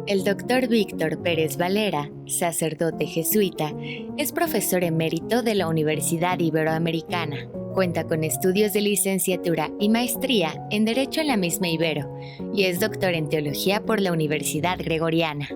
El doctor Víctor Pérez Valera, sacerdote jesuita, es profesor emérito de la Universidad Iberoamericana. Cuenta con estudios de licenciatura y maestría en Derecho en la misma Ibero y es doctor en Teología por la Universidad Gregoriana.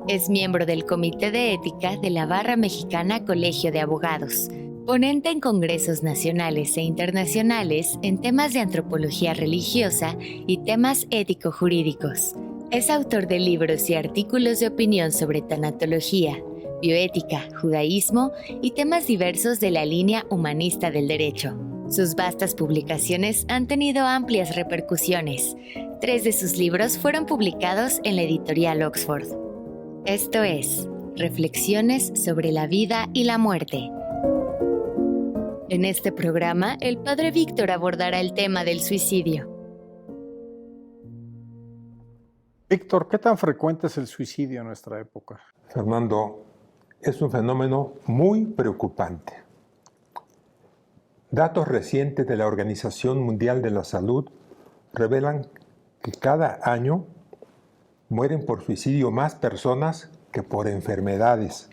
Es miembro del Comité de Ética de la Barra Mexicana Colegio de Abogados, ponente en congresos nacionales e internacionales en temas de antropología religiosa y temas ético-jurídicos. Es autor de libros y artículos de opinión sobre tanatología, bioética, judaísmo y temas diversos de la línea humanista del derecho. Sus vastas publicaciones han tenido amplias repercusiones. 3 de sus libros fueron publicados en la editorial Oxford. Esto es Reflexiones sobre la vida y la muerte. En este programa, el padre Víctor abordará el tema del suicidio. Víctor, ¿qué tan frecuente es el suicidio en nuestra época? Fernando, es un fenómeno muy preocupante. Datos recientes de la Organización Mundial de la Salud revelan que cada año mueren por suicidio más personas que por enfermedades,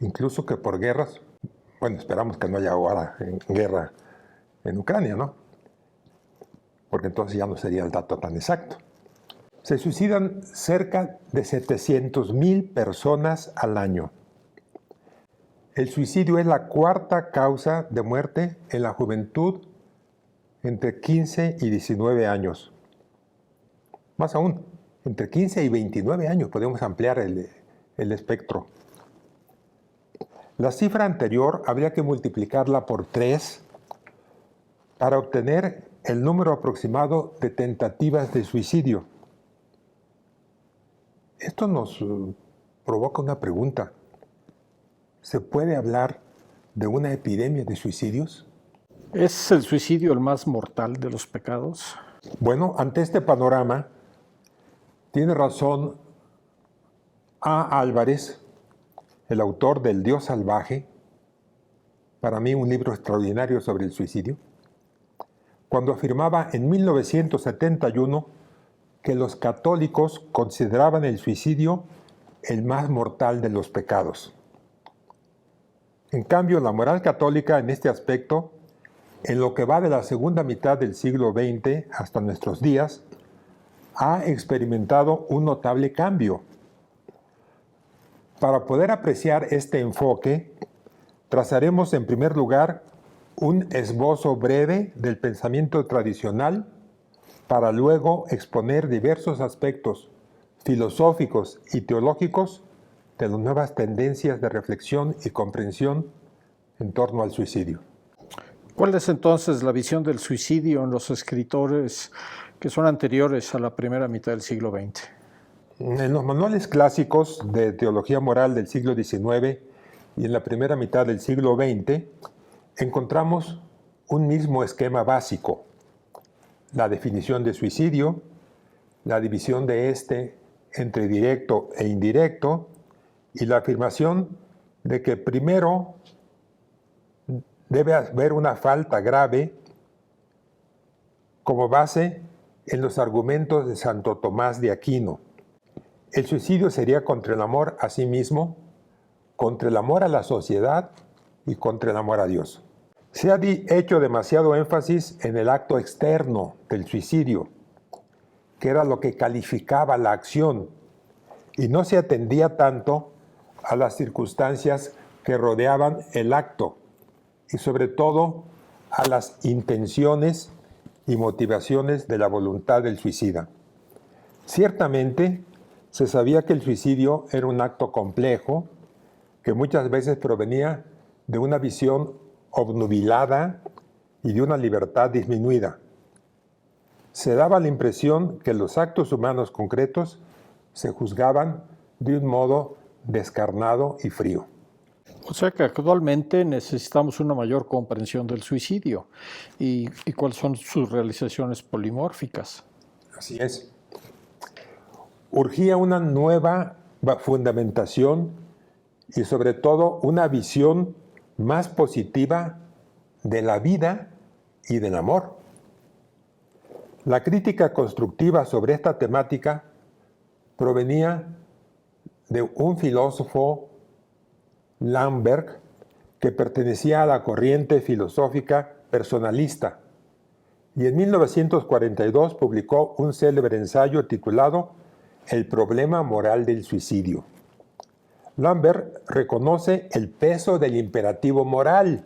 incluso que por guerras. Bueno, esperamos que no haya ahora guerra en Ucrania, ¿no? Porque entonces ya no sería el dato tan exacto. Se suicidan cerca de 700,000 personas al año. El suicidio es la cuarta causa de muerte en la juventud entre 15 y 19 años. Más aún, entre 15 y 29 años podemos ampliar el espectro. La cifra anterior habría que multiplicarla por 3 para obtener el número aproximado de tentativas de suicidio. Esto nos provoca una pregunta. ¿Se puede hablar de una epidemia de suicidios? ¿Es el suicidio el más mortal de los pecados? Bueno, ante este panorama, tiene razón A. Álvarez, el autor del Dios salvaje, para mí un libro extraordinario sobre el suicidio, cuando afirmaba en 1971 que los católicos consideraban el suicidio el más mortal de los pecados. En cambio, la moral católica en este aspecto, en lo que va de la segunda mitad del siglo XX hasta nuestros días, ha experimentado un notable cambio. Para poder apreciar este enfoque, trazaremos en primer lugar un esbozo breve del pensamiento tradicional para luego exponer diversos aspectos filosóficos y teológicos de las nuevas tendencias de reflexión y comprensión en torno al suicidio. ¿Cuál es entonces la visión del suicidio en los escritores que son anteriores a la primera mitad del siglo XX? En los manuales clásicos de teología moral del siglo XIX y en la primera mitad del siglo XX encontramos un mismo esquema básico: la definición de suicidio, la división de este entre directo e indirecto y la afirmación de que primero debe haber una falta grave como base en los argumentos de Santo Tomás de Aquino. El suicidio sería contra el amor a sí mismo, contra el amor a la sociedad y contra el amor a Dios. Se ha hecho demasiado énfasis en el acto externo del suicidio, que era lo que calificaba la acción, y no se atendía tanto a las circunstancias que rodeaban el acto, y sobre todo a las intenciones y motivaciones de la voluntad del suicida. Ciertamente, se sabía que el suicidio era un acto complejo, que muchas veces provenía de una visión obnubilada y de una libertad disminuida. Se daba la impresión que los actos humanos concretos se juzgaban de un modo descarnado y frío. O sea que actualmente necesitamos una mayor comprensión del suicidio. ¿Y cuáles son sus realizaciones polimórficas? Así es. Urgía una nueva fundamentación y sobre todo una visión más positiva de la vida y del amor. La crítica constructiva sobre esta temática provenía de un filósofo, Lamberg, que pertenecía a la corriente filosófica personalista, y en 1942 publicó un célebre ensayo titulado El problema moral del suicidio. Lamberg reconoce el peso del imperativo moral,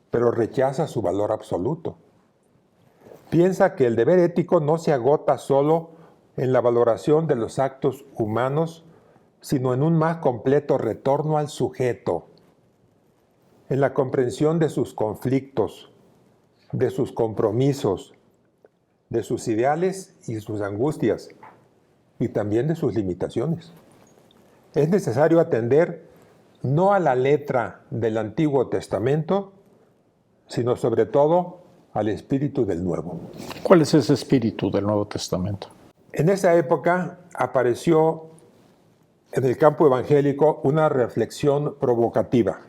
pero rechaza su valor absoluto. Piensa que el deber ético no se agota solo en la valoración de los actos humanos, sino en un más completo retorno al sujeto, en la comprensión de sus conflictos, de sus compromisos, de sus ideales y sus angustias, y también de sus limitaciones. Es necesario atender no a la letra del Antiguo Testamento, sino sobre todo al espíritu del Nuevo. ¿Cuál es ese espíritu del Nuevo Testamento? En esa época apareció en el campo evangélico una reflexión provocativa.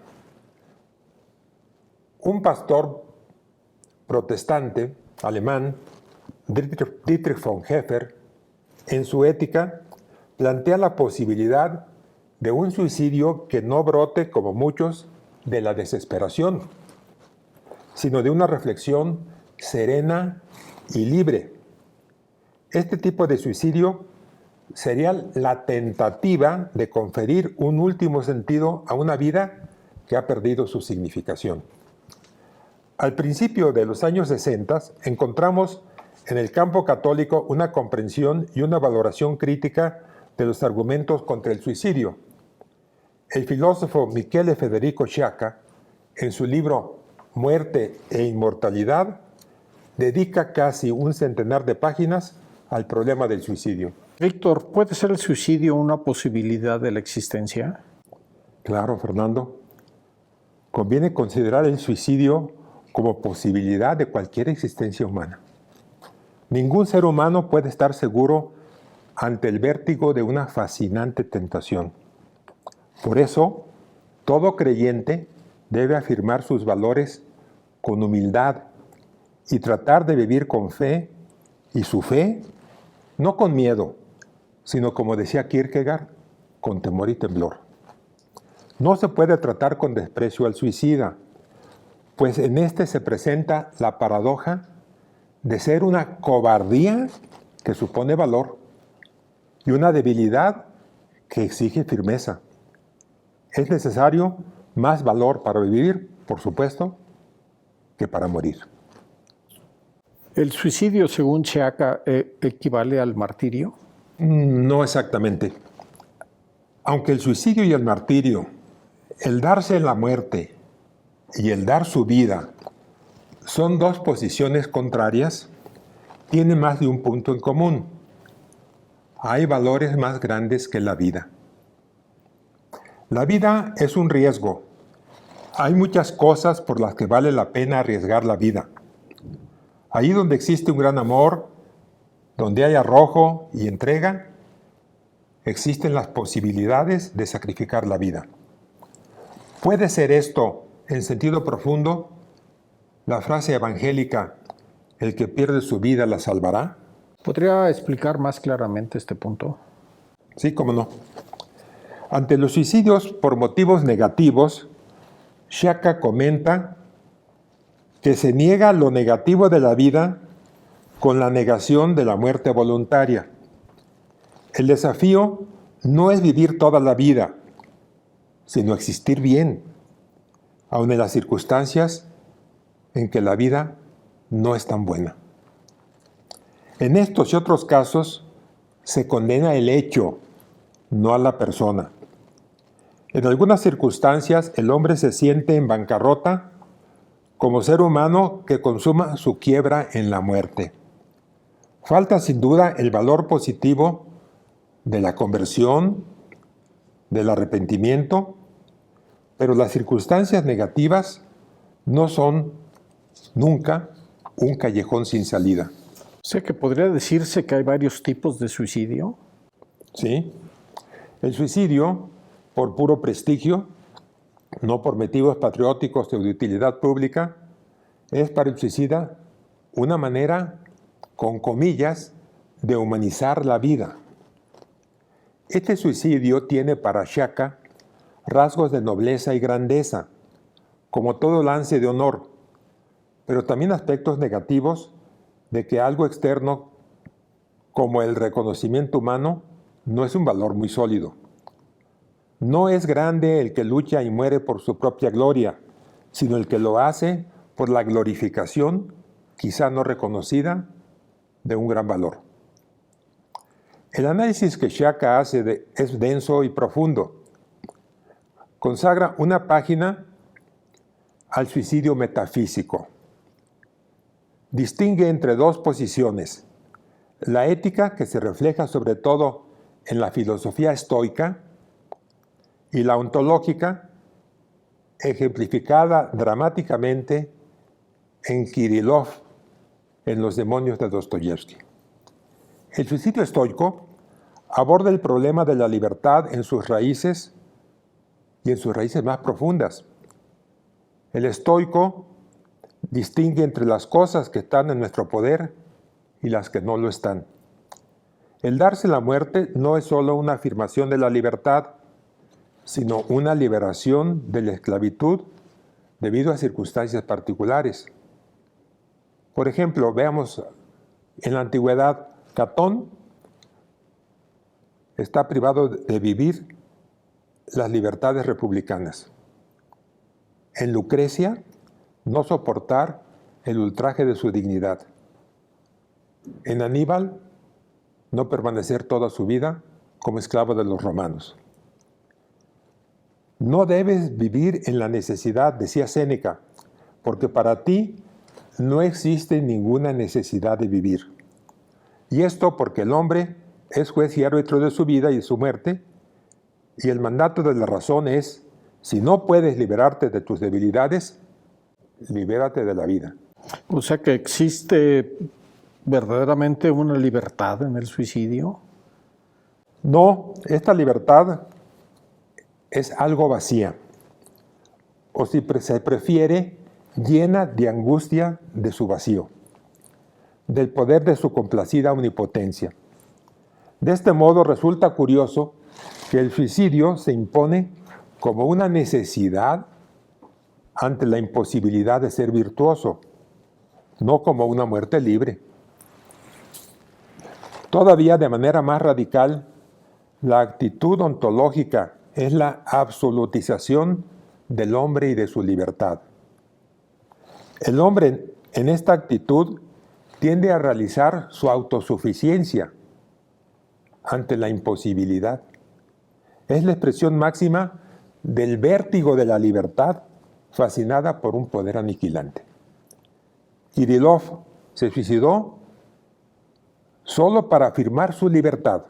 Un pastor protestante alemán, Dietrich Bonhoeffer, en su Ética, plantea la posibilidad de un suicidio que no brote, como muchos, de la desesperación, sino de una reflexión serena y libre. Este tipo de suicidio sería la tentativa de conferir un último sentido a una vida que ha perdido su significación. Al principio de los años 60 encontramos en el campo católico una comprensión y una valoración crítica de los argumentos contra el suicidio. El filósofo Michele Federico Sciacca, en su libro Muerte e Inmortalidad, dedica casi un centenar de páginas al problema del suicidio. Víctor, ¿puede ser el suicidio una posibilidad de la existencia? Claro, Fernando. Conviene considerar el suicidio como posibilidad de cualquier existencia humana. Ningún ser humano puede estar seguro ante el vértigo de una fascinante tentación. Por eso, todo creyente debe afirmar sus valores con humildad y tratar de vivir con fe, y su fe no con miedo, sino, como decía Kierkegaard, con temor y temblor. No se puede tratar con desprecio al suicida, pues en este se presenta la paradoja de ser una cobardía que supone valor y una debilidad que exige firmeza. Es necesario más valor para vivir, por supuesto, que para morir. ¿El suicidio, según Sciacca, equivale al martirio? No exactamente. Aunque el suicidio y el martirio, el darse la muerte y el dar su vida, son dos posiciones contrarias, tienen más de un punto en común. Hay valores más grandes que la vida. La vida es un riesgo. Hay muchas cosas por las que vale la pena arriesgar la vida. Ahí donde existe un gran amor, donde hay arrojo y entrega, existen las posibilidades de sacrificar la vida. ¿Puede ser esto, en sentido profundo, la frase evangélica, el que pierde su vida la salvará? ¿Podría explicar más claramente este punto? Sí, cómo no. Ante los suicidios por motivos negativos, Sciacca comenta que se niega lo negativo de la vida con la negación de la muerte voluntaria. El desafío no es vivir toda la vida, sino existir bien, aun en las circunstancias en que la vida no es tan buena. En estos y otros casos se condena el hecho, no a la persona. En algunas circunstancias el hombre se siente en bancarrota como ser humano que consuma su quiebra en la muerte. Falta sin duda el valor positivo de la conversión, del arrepentimiento, pero las circunstancias negativas no son nunca un callejón sin salida. O sea que podría decirse que hay varios tipos de suicidio. ¿Sí? El suicidio, por puro prestigio, no por motivos patrióticos o de utilidad pública, es para el suicida una manera, con comillas, de humanizar la vida. Este suicidio tiene para Shaka rasgos de nobleza y grandeza, como todo lance de honor, pero también aspectos negativos de que algo externo, como el reconocimiento humano, no es un valor muy sólido. No es grande el que lucha y muere por su propia gloria, sino el que lo hace por la glorificación, quizá no reconocida, de un gran valor. El análisis que Shaka hace es denso y profundo. Consagra una página al suicidio metafísico. Distingue entre dos posiciones: la ética, que se refleja sobre todo en la filosofía estoica, y la ontológica, ejemplificada dramáticamente en Kirillov, en Los demonios de Dostoyevsky. El suicidio estoico aborda el problema de la libertad en sus raíces y en sus raíces más profundas. El estoico distingue entre las cosas que están en nuestro poder y las que no lo están. El darse la muerte no es solo una afirmación de la libertad, sino una liberación de la esclavitud debido a circunstancias particulares. Por ejemplo, veamos en la antigüedad, Catón está privado de vivir las libertades republicanas. En Lucrecia, no soportar el ultraje de su dignidad. En Aníbal, no permanecer toda su vida como esclavo de los romanos. No debes vivir en la necesidad, decía Séneca, porque para ti no existe ninguna necesidad de vivir. Y esto porque el hombre es juez y árbitro de su vida y de su muerte, y el mandato de la razón es: si no puedes liberarte de tus debilidades, libérate de la vida. O sea que existe verdaderamente una libertad en el suicidio. No, esta libertad es algo vacía, o si se prefiere, llena de angustia de su vacío, del poder de su complacida omnipotencia. De este modo resulta curioso que el suicidio se impone como una necesidad ante la imposibilidad de ser virtuoso, no como una muerte libre. Todavía de manera más radical, la actitud ontológica es la absolutización del hombre y de su libertad. El hombre en esta actitud tiende a realizar su autosuficiencia ante la imposibilidad. Es la expresión máxima del vértigo de la libertad, fascinada por un poder aniquilante. Kirillov se suicidó solo para afirmar su libertad.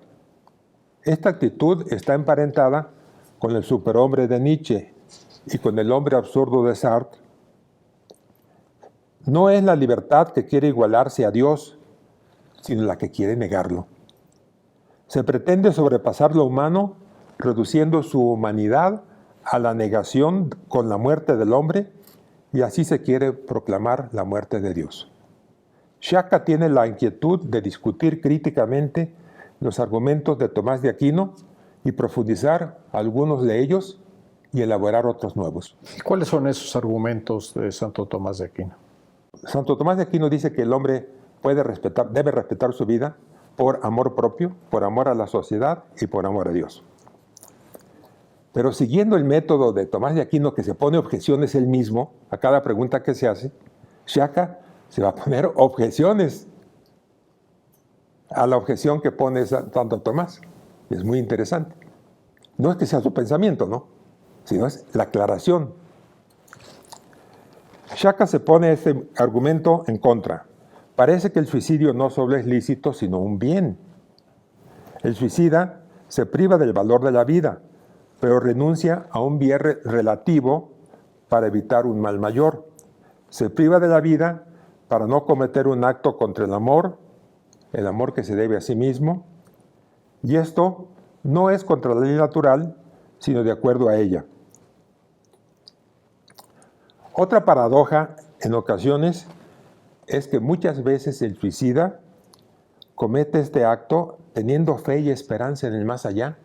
Esta actitud está emparentada con el superhombre de Nietzsche y con el hombre absurdo de Sartre. No es la libertad que quiere igualarse a Dios, sino la que quiere negarlo. Se pretende sobrepasar lo humano, reduciendo su humanidad a la negación con la muerte del hombre, y así se quiere proclamar la muerte de Dios. Shaka tiene la inquietud de discutir críticamente los argumentos de Tomás de Aquino y profundizar algunos de ellos y elaborar otros nuevos. ¿Cuáles son esos argumentos de Santo Tomás de Aquino? Santo Tomás de Aquino dice que el hombre debe respetar su vida por amor propio, por amor a la sociedad y por amor a Dios. Pero siguiendo el método de Tomás de Aquino, que se pone objeciones él mismo a cada pregunta que se hace, Shaka se va a poner objeciones a la objeción que pone Santo Tomás. Es muy interesante. No es que sea su pensamiento, ¿no? Sino es la aclaración. Shaka se pone este argumento en contra. Parece que el suicidio no solo es lícito, sino un bien. El suicida se priva del valor de la vida, pero renuncia a un bien relativo para evitar un mal mayor. Se priva de la vida para no cometer un acto contra el amor que se debe a sí mismo, y esto no es contra la ley natural, sino de acuerdo a ella. Otra paradoja en ocasiones es que muchas veces el suicida comete este acto teniendo fe y esperanza en el más allá,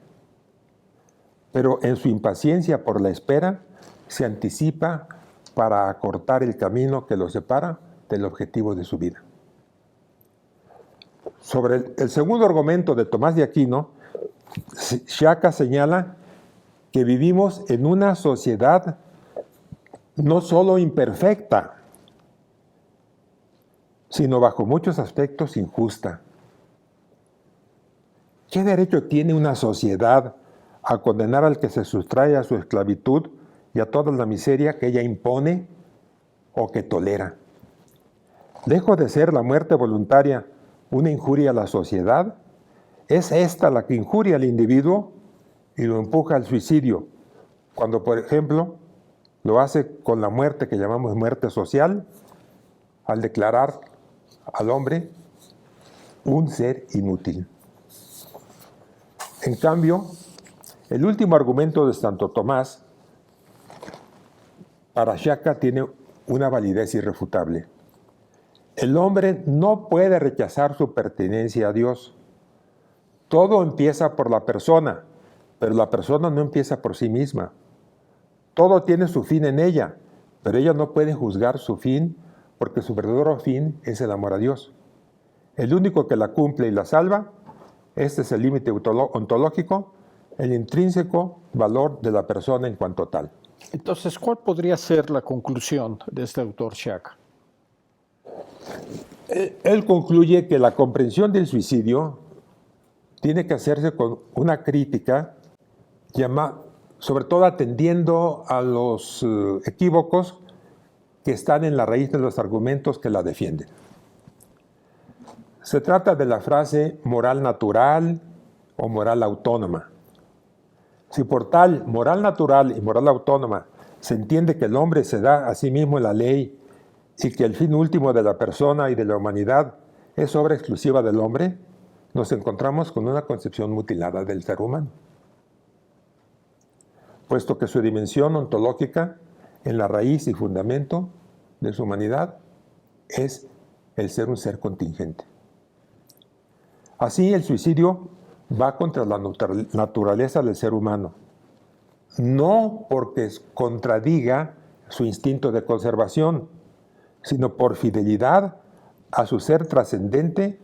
pero en su impaciencia por la espera se anticipa para acortar el camino que lo separa del objetivo de su vida. Sobre el segundo argumento de Tomás de Aquino, Sciacca señala que vivimos en una sociedad no solo imperfecta, sino bajo muchos aspectos injusta. ¿Qué derecho tiene una sociedad a condenar al que se sustrae a su esclavitud y a toda la miseria que ella impone o que tolera? Lejos de ser la muerte voluntaria una injuria a la sociedad, es esta la que injuria al individuo y lo empuja al suicidio, cuando, por ejemplo, lo hace con la muerte que llamamos muerte social, al declarar al hombre un ser inútil. En cambio, el último argumento de Santo Tomás para Sciacca tiene una validez irrefutable. El hombre no puede rechazar su pertenencia a Dios. Todo empieza por la persona, pero la persona no empieza por sí misma. Todo tiene su fin en ella, pero ella no puede juzgar su fin porque su verdadero fin es el amor a Dios. El único que la cumple y la salva, este es el límite ontológico, el intrínseco valor de la persona en cuanto tal. Entonces, ¿cuál podría ser la conclusión de este autor Sciacca? Él concluye que la comprensión del suicidio tiene que hacerse con una crítica, sobre todo atendiendo a los equívocos que están en la raíz de los argumentos que la defienden. Se trata de la frase moral natural o moral autónoma. Si por tal moral natural y moral autónoma se entiende que el hombre se da a sí mismo la ley y que el fin último de la persona y de la humanidad es obra exclusiva del hombre, nos encontramos con una concepción mutilada del ser humano, puesto que su dimensión ontológica en la raíz y fundamento de su humanidad es el ser un ser contingente. Así el suicidio va contra la naturaleza del ser humano, no porque contradiga su instinto de conservación, sino por fidelidad a su ser trascendente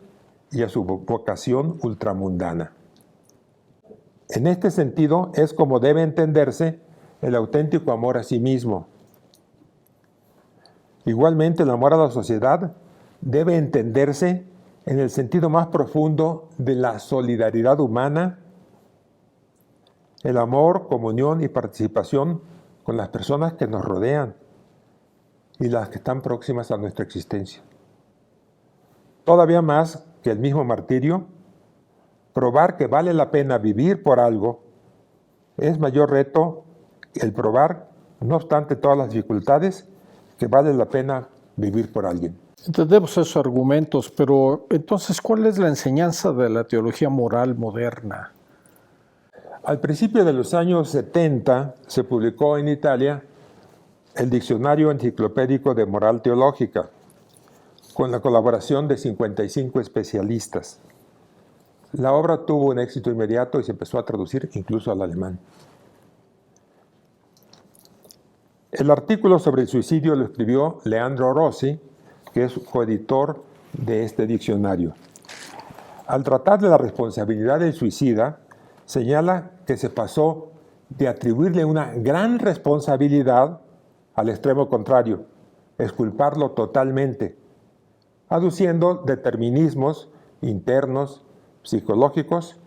y a su vocación ultramundana. En este sentido es como debe entenderse el auténtico amor a sí mismo. Igualmente, el amor a la sociedad debe entenderse en el sentido más profundo de la solidaridad humana, el amor, comunión y participación con las personas que nos rodean y las que están próximas a nuestra existencia. Todavía más que el mismo martirio, probar que vale la pena vivir por algo es mayor reto el probar, no obstante todas las dificultades, que vale la pena vivir por alguien. Entendemos esos argumentos, pero entonces, ¿cuál es la enseñanza de la teología moral moderna? Al principio de los años 70 se publicó en Italia el Diccionario Enciclopédico de Moral Teológica, con la colaboración de 55 especialistas. La obra tuvo un éxito inmediato y se empezó a traducir incluso al alemán. El artículo sobre el suicidio lo escribió Leandro Rossi, que es coeditor de este diccionario. Al tratar de la responsabilidad del suicida, señala que se pasó de atribuirle una gran responsabilidad al extremo contrario, exculparlo totalmente, aduciendo determinismos internos, psicológicos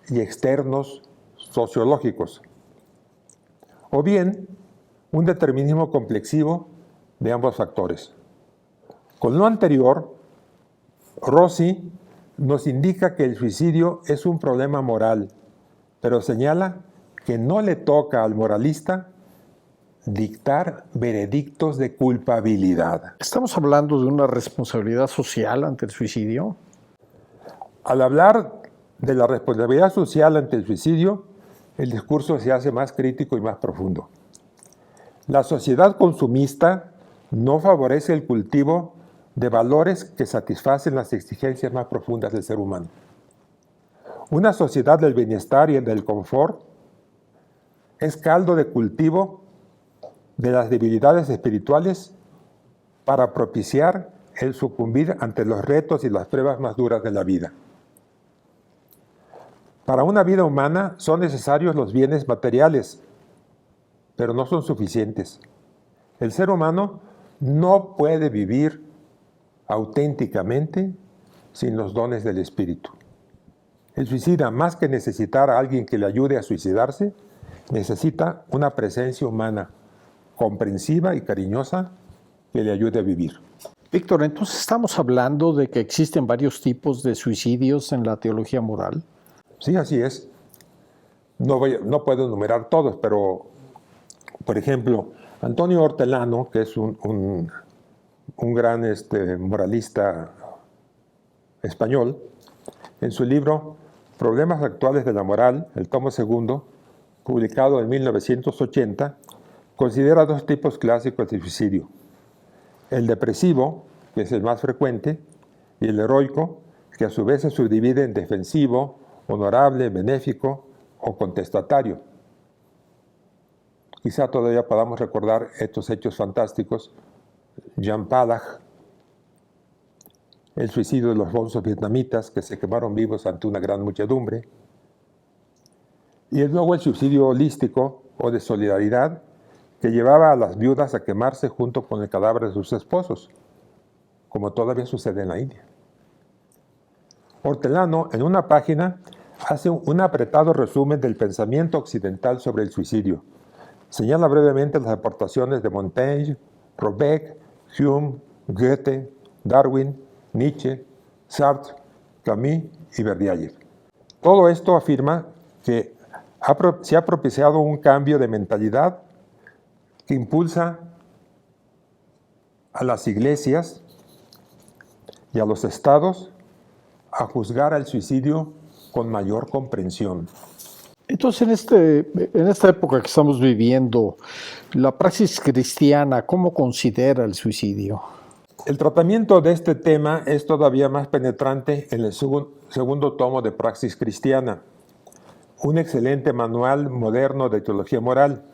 y externos, sociológicos, o bien un determinismo complexivo de ambos factores. Con lo anterior, Rossi nos indica que el suicidio es un problema moral, pero señala que no le toca al moralista dictar veredictos de culpabilidad. ¿Estamos hablando de una responsabilidad social ante el suicidio? Al hablar de la responsabilidad social ante el suicidio, el discurso se hace más crítico y más profundo. La sociedad consumista no favorece el cultivo de valores que satisfacen las exigencias más profundas del ser humano. Una sociedad del bienestar y del confort es caldo de cultivo de las debilidades espirituales para propiciar el sucumbir ante los retos y las pruebas más duras de la vida. Para una vida humana son necesarios los bienes materiales, pero no son suficientes. El ser humano no puede vivir auténticamente sin los dones del espíritu. El suicida, más que necesitar a alguien que le ayude a suicidarse, necesita una presencia humana comprensiva y cariñosa que le ayude a vivir. Víctor, entonces estamos hablando de que existen varios tipos de suicidios en la teología moral. Sí, así es. No puedo enumerar todos, pero, por ejemplo, Antonio Hortelano, que es un gran moralista español, en su libro Problemas actuales de la moral, el tomo segundo, publicado en 1980, considera dos tipos clásicos de suicidio: el depresivo, que es el más frecuente, y el heroico, que a su vez se subdivide en defensivo, honorable, benéfico o contestatario. Quizá todavía podamos recordar estos hechos fantásticos: Jean Palach, el suicidio de los bonzos vietnamitas que se quemaron vivos ante una gran muchedumbre, y luego el suicidio holístico o de solidaridad, que llevaba a las viudas a quemarse junto con el cadáver de sus esposos, como todavía sucede en la India. Hortelano, en una página, hace un apretado resumen del pensamiento occidental sobre el suicidio. Señala brevemente las aportaciones de Montaigne, Robert, Hume, Goethe, Darwin, Nietzsche, Sartre, Camus y Berdyaev. Todo esto afirma que se ha propiciado un cambio de mentalidad que impulsa a las iglesias y a los estados a juzgar al suicidio con mayor comprensión. Entonces, en esta época que estamos viviendo, la praxis cristiana, ¿cómo considera el suicidio? El tratamiento de este tema es todavía más penetrante en el segundo tomo de Praxis Cristiana, un excelente manual moderno de teología moral.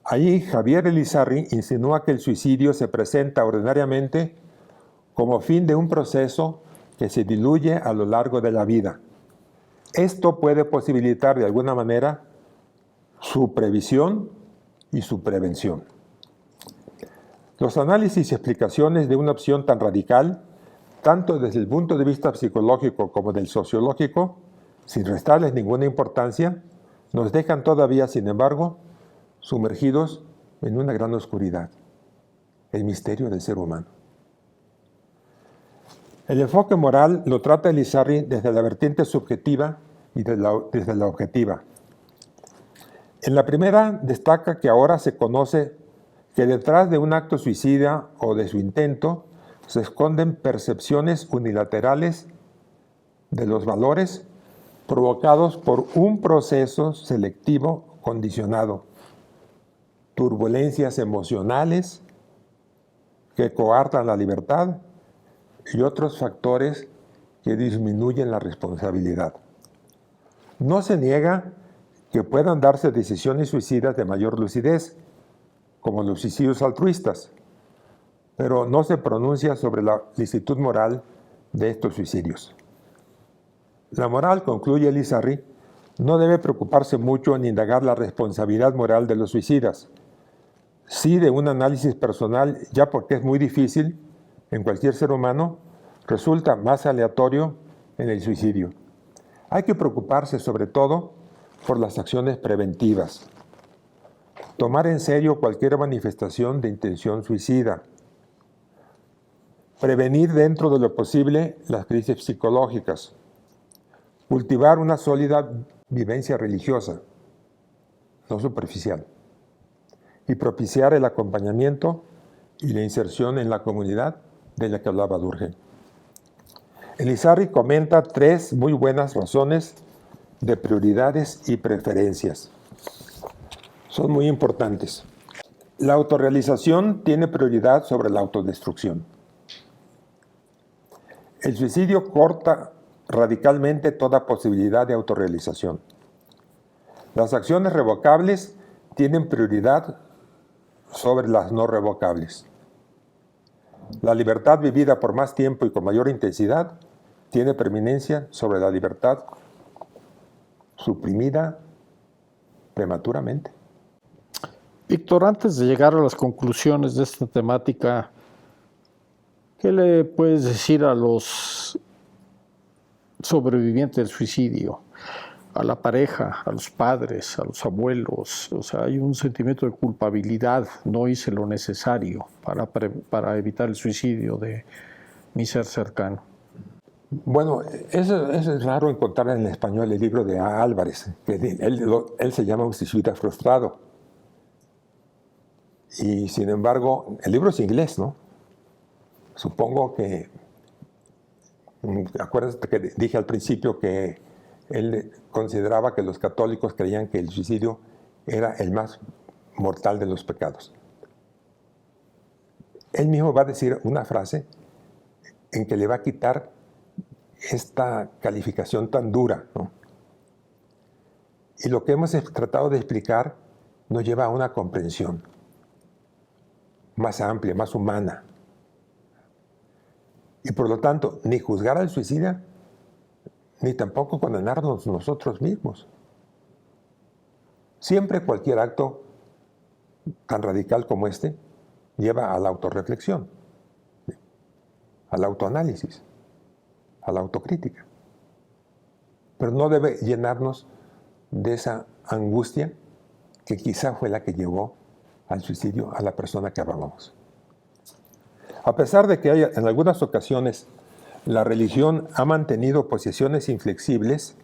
Allí Javier Elizarri insinúa que el suicidio se presenta ordinariamente como fin de un proceso que se diluye a lo largo de la vida. Esto puede posibilitar de alguna manera su previsión y su prevención. Los análisis y explicaciones de una opción tan radical, tanto desde el punto de vista psicológico como del sociológico, sin restarles ninguna importancia, nos dejan todavía, sin embargo, sumergidos en una gran oscuridad, el misterio del ser humano. El enfoque moral lo trata Elizarri desde la vertiente subjetiva y desde la objetiva. En la primera destaca que ahora se conoce que detrás de un acto suicida o de su intento se esconden percepciones unilaterales de los valores provocados por un proceso selectivo condicionado, turbulencias emocionales que coartan la libertad y otros factores que disminuyen la responsabilidad. No se niega que puedan darse decisiones suicidas de mayor lucidez, como los suicidios altruistas, pero no se pronuncia sobre la licitud moral de estos suicidios. La moral, concluye Elizarri, no debe preocuparse mucho en indagar la responsabilidad moral de los suicidas, sí de un análisis personal, ya porque es muy difícil en cualquier ser humano, resulta más aleatorio en el suicidio. Hay que preocuparse sobre todo por las acciones preventivas. Tomar en serio cualquier manifestación de intención suicida. Prevenir dentro de lo posible las crisis psicológicas. Cultivar una sólida vivencia religiosa, no superficial. Y propiciar el acompañamiento y la inserción en la comunidad de la que hablaba Durkheim. Elizarri comenta 3 muy buenas razones de prioridades y preferencias. Son muy importantes. La autorrealización tiene prioridad sobre la autodestrucción. El suicidio corta radicalmente toda posibilidad de autorrealización. Las acciones revocables tienen prioridad sobre las no revocables. La libertad vivida por más tiempo y con mayor intensidad tiene preeminencia sobre la libertad suprimida prematuramente. Víctor, antes de llegar a las conclusiones de esta temática, ¿qué le puedes decir a los sobrevivientes del suicidio? A la pareja, a los padres, a los abuelos. O sea, hay un sentimiento de culpabilidad. No hice lo necesario para evitar el suicidio de mi ser cercano. Bueno, eso es raro encontrar en español el libro de A. Álvarez, que él se llama Un suicida frustrado. Y sin embargo, el libro es inglés, ¿no? Supongo que, acuérdate que dije al principio que él consideraba que los católicos creían que el suicidio era el más mortal de los pecados. Él mismo va a decir una frase en que le va a quitar esta calificación tan dura, ¿no? Y lo que hemos tratado de explicar nos lleva a una comprensión más amplia, más humana. Y por lo tanto, ni juzgar al suicida, ni tampoco condenarnos nosotros mismos. Siempre cualquier acto tan radical como este lleva a la autorreflexión, al autoanálisis, a la autocrítica. Pero no debe llenarnos de esa angustia que quizá fue la que llevó al suicidio a la persona que hablábamos. A pesar de que en algunas ocasiones la religión ha mantenido posiciones inflexibles,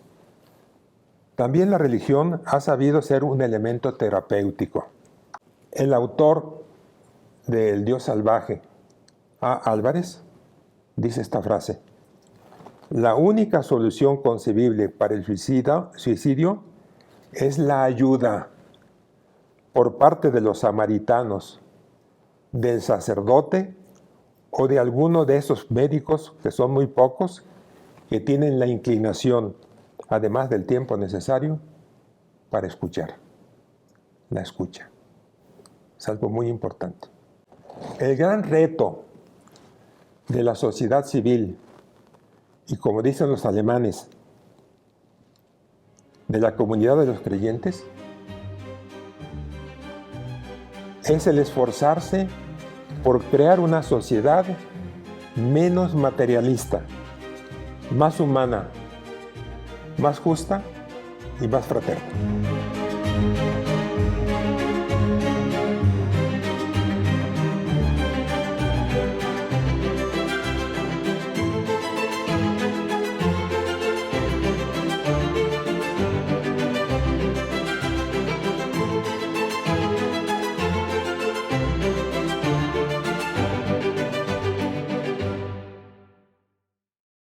también la religión ha sabido ser un elemento terapéutico. El autor de El Dios salvaje, A. Álvarez, dice esta frase: la única solución concebible para el suicidio es la ayuda por parte de los samaritanos, del sacerdote o de alguno de esos médicos, que son muy pocos, que tienen la inclinación, además del tiempo necesario, para escuchar. La escucha. Es algo muy importante. El gran reto de la sociedad civil, y como dicen los alemanes, de la comunidad de los creyentes, es el esforzarse por crear una sociedad menos materialista, más humana, más justa y más fraterna.